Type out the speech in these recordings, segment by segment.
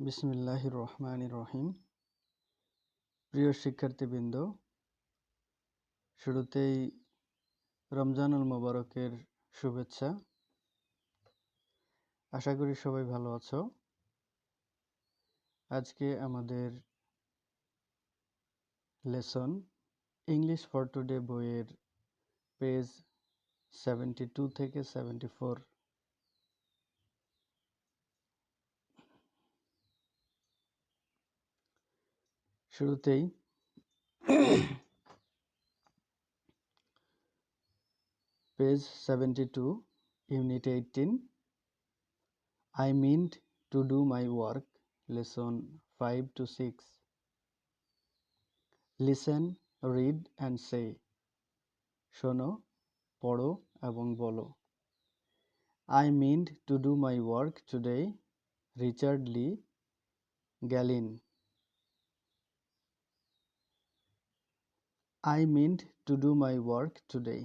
বিসমিল্লাহির রহমানির রহিম। প্রিয় শিক্ষার্থীবৃন্দ, শুরুতেই রমজানুল মোবারকের শুভেচ্ছা। আশা করি সবাই ভালো আছো। আজকে আমাদের লেসন ইংলিশ ফর টুডে বইয়ের পেজ 72 থেকে 74। শুরুতেই page 72, unit 18, I meant to do my work, lesson 5 to 6. Listen, read and say. শোনো, পড়ো এবং বলো। I meant to do my work today. Richard Le Gallienne. I meant to do my work today.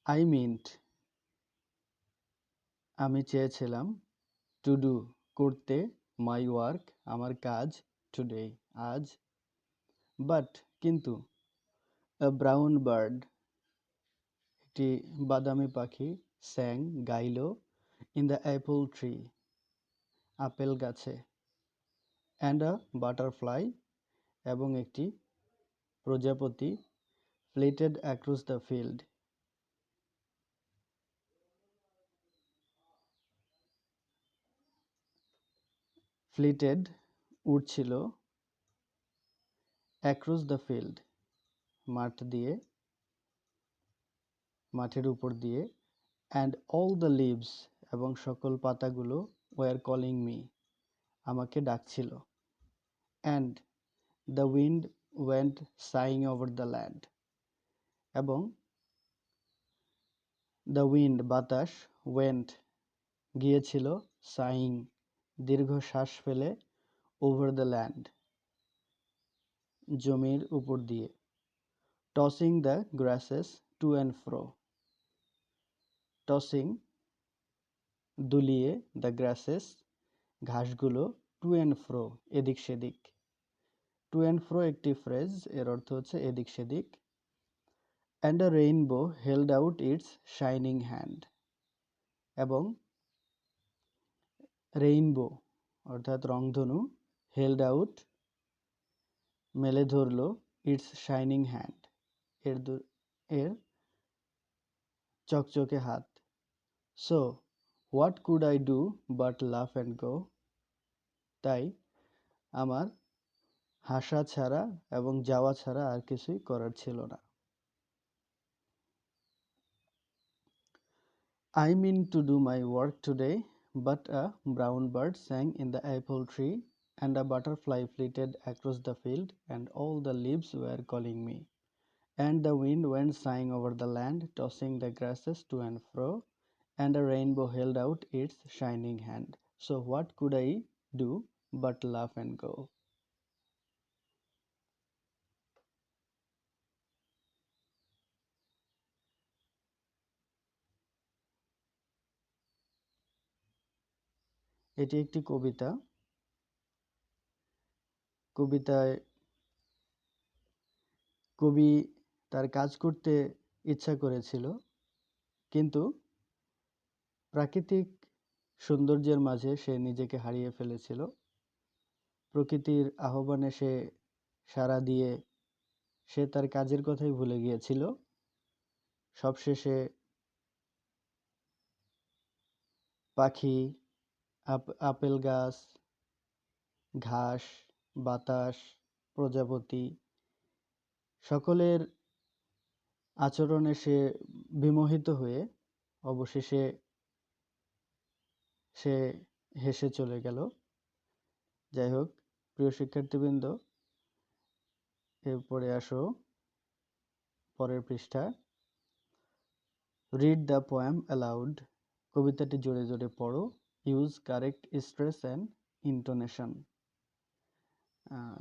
I meant আমি চেয়েছিলাম to do করতে my work আমার কাজ today আজ, but কিন্তু a brown bird একটি বাদামি পাখি sang গাইল in the apple tree apple গাছে, and a butterfly এবং একটি প্রজাপতি flitted across the field flitted উড়ছিল across the field মাঠের উপর দিয়ে and all the leaves এবং সকল পাতাগুলো were calling me আমাকে ডাকছিল and the wind went sighing over the land এবং the wind বাতাস went গিয়েছিল sighing দীর্ঘশ্বাস ফেলে over the land জমির উপর দিয়ে tossing the grasses to and fro tossing দুলিয়ে the grasses ঘাসগুলো to and fro এদিক সেদিক to and fro একটি ফ্রেজ, এর অর্থ হচ্ছে এদিক সেদিক। and a rainbow held out its shining hand এবং রেইনবো অর্থাৎ রংধনু held out মেলে ধরল its shining hand এর চকচকে হাত। so what could I do but laugh and go তাই আমার হাসা ছাড়া এবং যাওয়া ছাড়া আর কিছুই করার ছিল না। I mean to do my work today, but a brown bird sang in the apple tree, and a butterfly flitted across the field, and all the leaves were calling me. And the wind went sighing over the land, tossing the grasses to and fro, and a rainbow held out its shining hand. So what could I do but laugh and go? এটি একটি কবিতা। কবিতায় কবি তার কাজ করতে ইচ্ছা করেছিল, কিন্তু প্রাকৃতিক সৌন্দর্যের মাঝে সে নিজেকে হারিয়ে ফেলেছিল। প্রকৃতির আহ্বানে সে সাড়া দিয়ে সে তার কাজের কথাই ভুলে গিয়েছিল। সবশেষে পাখি, আপেল গাছ, ঘাস, বাতাস, প্রজাপতি সকলের আচরণে সে বিমোহিত হয়ে অবশেষে সে হেসে চলে গেল। যাই হোক, প্রিয় শিক্ষার্থীবৃন্দ, এরপরে আসো পরের পৃষ্ঠা। রিড দ্য পোয়েম অ্যালাউড কবিতাটি জোরে জোরে পড়ো। Use correct stress and intonation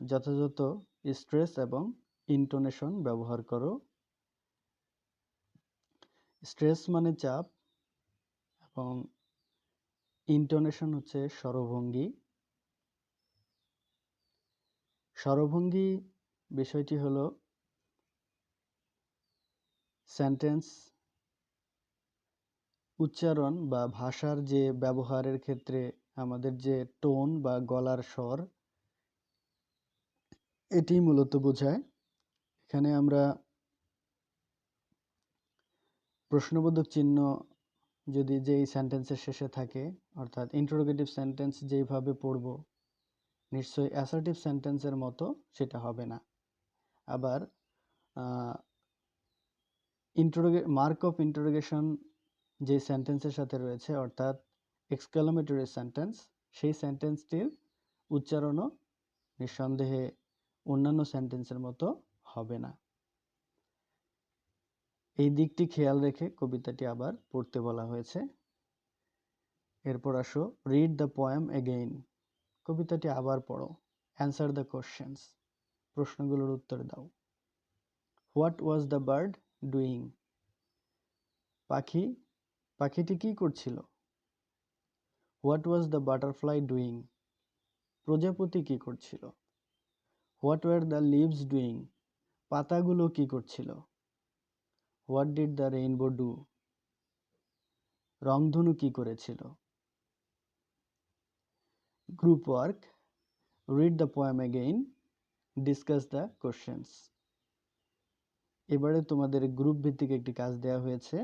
যথাযথ স্ট্রেস এবং ইন্টোনেশন ব্যবহার করো। স্ট্রেস মানে চাপ এবং ইন্টোনেশন হচ্ছে স্বরভঙ্গি। স্বরভঙ্গি বিষয়টি হলো সেন্টেন্স উচ্চারণ বা ভাষার যে ব্যবহারের ক্ষেত্রে আমাদের যে টোন বা গলার স্বর, এটি মূলত বোঝায়। এখানে আমরা প্রশ্নবোধক চিহ্ন যদি যেই সেন্টেন্সের শেষে থাকে, অর্থাৎ ইন্টারোগেটিভ সেন্টেন্স যেইভাবে পড়ব, নিশ্চয়ই অ্যাসার্টিভ সেন্টেন্সের মতো সেটা হবে না। আবার মার্ক অফ ইন্টারোগেশন যে সেন্টেন্সের সাথে রয়েছে, অর্থাৎ এক্সক্লামেটরি সেন্টেন্স, সেই সেন্টেন্সটির উচ্চারণও নিঃসন্দেহে অন্যান্য সেন্টেন্সের মতো হবে না। এই দিকটি খেয়াল রেখে কবিতাটি আবার পড়তে বলা হয়েছে। এরপর আসো, রিড দ্য পোয়েম এগেইন। কবিতাটি আবার পড়ো। Answer the questions. প্রশ্নগুলোর উত্তর দাও। What was the bird doing? পাখিটি কি করছিল? What was the butterfly doing? প্রজাপতি কি করছিল? What were the leaves doing? পাতাগুলো কি করছিল? What did the rainbow do? রংধনু কি করেছিল? Group work, read the poem again, discuss the questions. এবারে তোমাদের গ্রুপ ভিত্তিক একটি কাজ দেওয়া হয়েছে।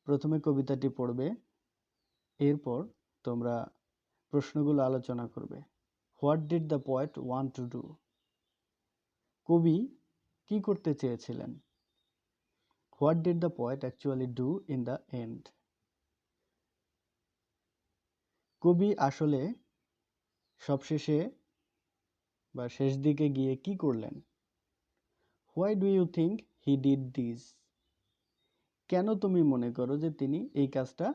প্রথমে কবিতাটি পড়বে, এরপর তোমরা প্রশ্নগুলো আলোচনা করবে। What did the poet want to do? কবি কি করতে চেয়েছিলেন? What did the poet actually do in the end? কবি আসলে সবশেষে বা শেষ দিকে গিয়ে কি করলেন? Why do you think he did this? কেন তুমি মনে করো যে তিনি এই কাজটা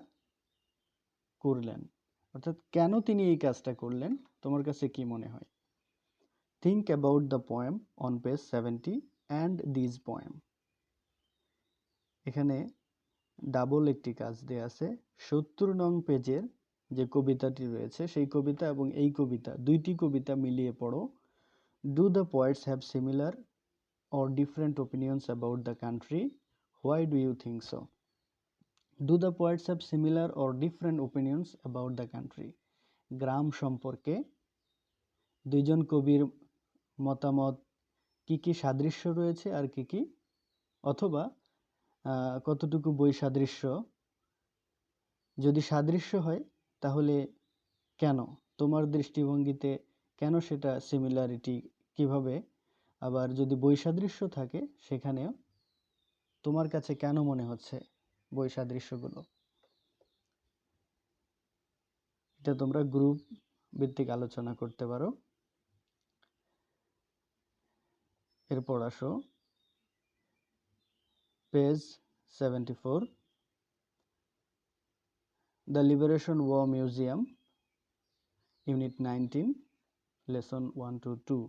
করলেন? অর্থাৎ কেন তিনি এই কাজটা করলেন তোমার কাছে কি মনে হয়? Think about the poem on page 70 and this poem. এখানে ডাবল একটি কাজ দেয়া আছে। 70 নং পেজের যে কবিতাটি রয়েছে সেই কবিতা এবং এই কবিতা, দুইটি কবিতা মিলিয়ে পড়ো। Do the poets have similar or different opinions about the country? Why do you think so? Do the poets have similar or different opinions about the country? গ্রাম সম্পর্কে দুইজন কবির মতামত কি কি সাদৃশ্য রয়েছে আর কি কি, অথবা কতটুকু বৈসাদৃশ্য? যদি সাদৃশ্য হয় তাহলে কেন? তোমার দৃষ্টিভঙ্গিতে কেন সেটা সিমিলারিটি, কিভাবে? আবার যদি বৈসাদৃশ্য থাকে সেখানেও তোমার কাছে কেন মনে হচ্ছে বৈসাদৃশ্যগুলো? এটা তোমরা গ্রুপ ভিত্তিক আলোচনা করতে পারো। এরপর আসো page 74, the liberation war museum, unit 19, lesson 1 to 2।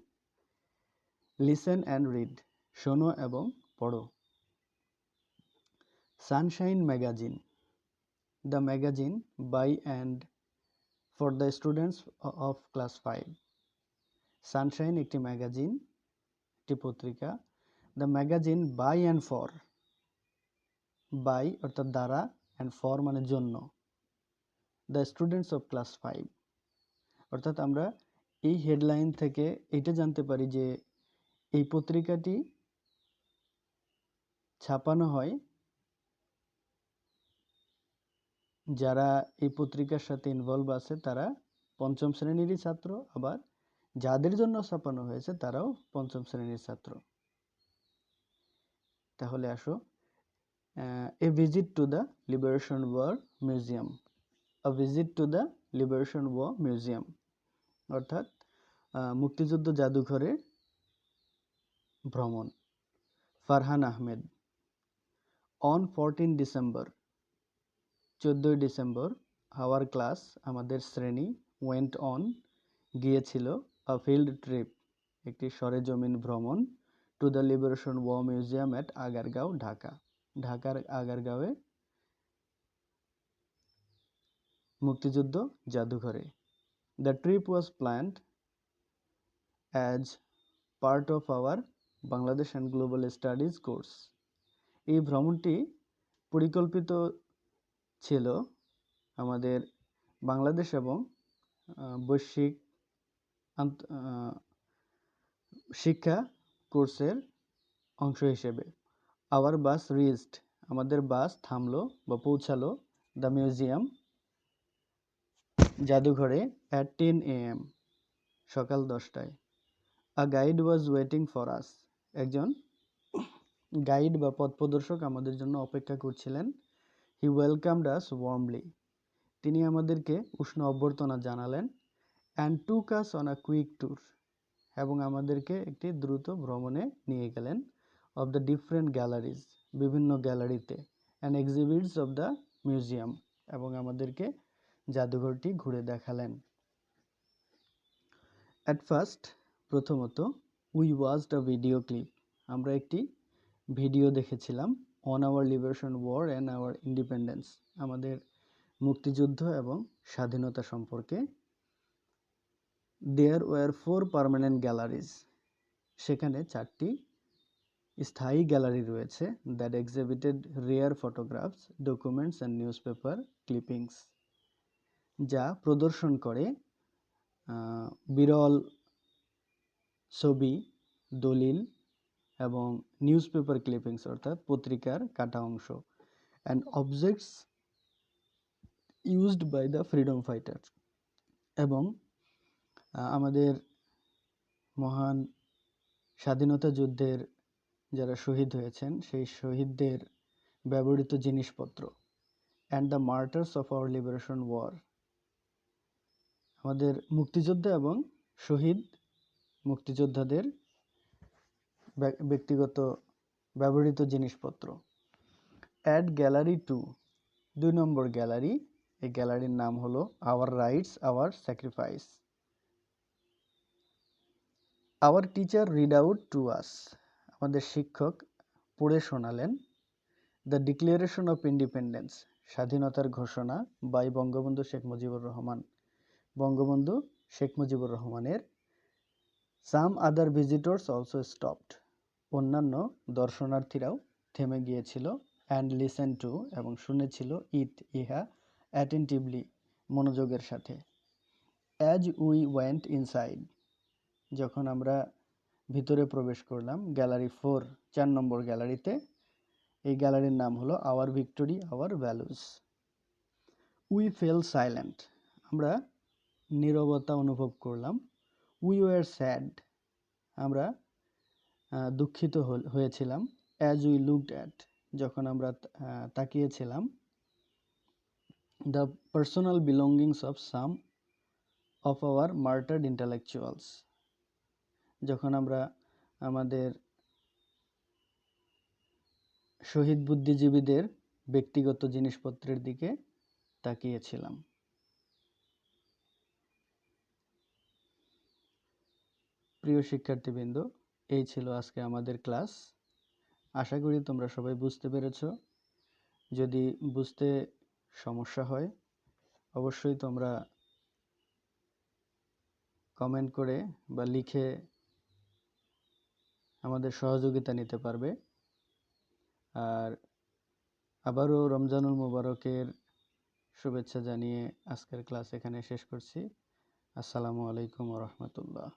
Listen and read, শোনো এবং পড়ো। Sunshine magazine, the magazine by and for the students of class 5। Sunshine একটি ম্যাগাজিন, একটি পত্রিকা। The magazine by and for, by অর্থাৎ দ্বারা, অ্যান্ড ফর মানে জন্য, দ্য স্টুডেন্টস অফ ক্লাস 5। অর্থাৎ আমরা এই হেডলাইন থেকে এটা জানতে পারি যে এই পত্রিকাটি ছাপানো হয় যারা এই পত্রিকার সাথে ইনভলভ আছে তারা পঞ্চম শ্রেণীরই ছাত্র, আবার যাদের জন্য ছাপানো হয়েছে তারাও পঞ্চম শ্রেণীর ছাত্র। তাহলে আসো, a visit to the liberation war museum. A visit to the liberation war museum অর্থাৎ মুক্তিযুদ্ধ জাদুঘরে ভ্রমণ। Farhan Ahmed, on 14 December, 14 December, our class আমাদের শ্রেণী, ওয়েন্ট অন গিয়েছিল, আ ফিল্ড ট্রিপ একটি সরেজমিন ভ্রমণ, to the liberation war museum at Agargaon, Dhaka, ঢাকার আগারগাঁওয়ে মুক্তিযুদ্ধ জাদুঘরে। The trip was planned as part of our Bangladesh and global studies course. এই ভ্রমণটি পরিকল্পিত ছিল আমাদের বাংলাদেশ এবং বৈশ্বিক শিক্ষা কোর্সের অংশ হিসেবে। আওয়ার বাস রিচড, আমাদের বাস থামলো বা পৌঁছালো দ্য মিউজিয়াম, জাদুঘরে অ্যাট 10 AM, সকাল 10টায়। A guide was waiting for us, একজন গাইড বা পথ প্রদর্শক আমাদের জন্য অপেক্ষা করছিলেন। হি ওয়েলকামড আস ওয়ার্মলি, তিনি আমাদেরকে উষ্ণ অভ্যর্থনা জানালেন। And took us on a quick tour, এবং আমাদেরকে একটি দ্রুত ভ্রমণে নিয়ে গেলেন। অফ দ্য ডিফারেন্ট গ্যালারিজ, বিভিন্ন গ্যালারিতে। And exhibits of the museum, এবং আমাদেরকে জাদুঘরটি ঘুরে দেখালেন। অ্যাট ফার্স্ট, প্রথমত, we watched a video clip, আমরা একটি ভিডিও দেখেছিলাম। On our liberation war and our independence, আমাদের মুক্তিযুদ্ধ এবং স্বাধীনতা সম্পর্কে। দেয়ার ওয়ার 4 পার্মানেন্ট গ্যালারিজ, সেখানে 4টি স্থায়ী গ্যালারি রয়েছে। That এক্সিবিটেড rare photographs, documents and news paper clippings, যা প্রদর্শন করে বিরল ছবি, দলিল এবং নিউজ পেপার ক্লিপিংস অর্থাৎ পত্রিকার কাটা অংশ। And objects used by the freedom fighter, এবং আমাদের মহান স্বাধীনতা যুদ্ধের যারা শহীদ হয়েছেন সেই শহীদদের ব্যবহৃত জিনিসপত্র। And the martyrs of our liberation war, আমাদের মুক্তিযোদ্ধা এবং শহীদ মুক্তিযোদ্ধাদের ব্যক্তিগত ব্যবহৃত জিনিসপত্র। অ্যাট গ্যালারি 2, 2 নম্বর গ্যালারি, এই গ্যালারির নাম হলো our rights our sacrifice. Our teacher read out to us, আমাদের শিক্ষক পড়ে শোনালেন। দ্য ডিক্লারেশন অফ ইন্ডিপেন্ডেন্স, স্বাধীনতার ঘোষণা, বাই বঙ্গবন্ধু শেখ মুজিবুর রহমান, বঙ্গবন্ধু শেখ মুজিবুর রহমানের। সাম আদার ভিজিটর্স অলসো স্টপড, অন্যান্য দর্শনার্থীরাও থেমে গিয়েছিল। অ্যান্ড লিসেন টু, এবং শুনেছিল, ইট, ইহা, অ্যাটেন্টিভলি, মনোযোগের সাথে। অ্যাজ উই ওয়েন্ট ইনসাইড, যখন আমরা ভিতরে প্রবেশ করলাম গ্যালারি 4, 4 নম্বর গ্যালারিতে, এই গ্যালারির নাম হলো our victory our values. We fell silent, আমরা নীরবতা অনুভব করলাম। উই ওয়ার স্যাড, আমরা দুঃখিত হয়েছিলাম। অ্যাজ উই লুকড অ্যাট, যখন আমরা তাকিয়েছিলাম। The personal belongings of some of our martyred intellectuals, যখন আমরা আমাদের শহীদ বুদ্ধিজীবীদের ব্যক্তিগত জিনিসপত্রের দিকে তাকিয়েছিলাম। প্রিয় শিক্ষার্থীবৃন্দ, এই ছিল আজকে আমাদের ক্লাস। আশা করি তোমরা সবাই বুঝতে পেরেছ। যদি বুঝতে সমস্যা হয় অবশ্যই তোমরা কমেন্ট করে বা লিখে আমাদের সহযোগিতা নিতে পারবে। আর আবারও রমজানুল মুবারকের শুভেচ্ছা জানিয়ে আজকের ক্লাস এখানে শেষ করছি। আসসালামু আলাইকুম ওয়া রাহমাতুল্লাহ।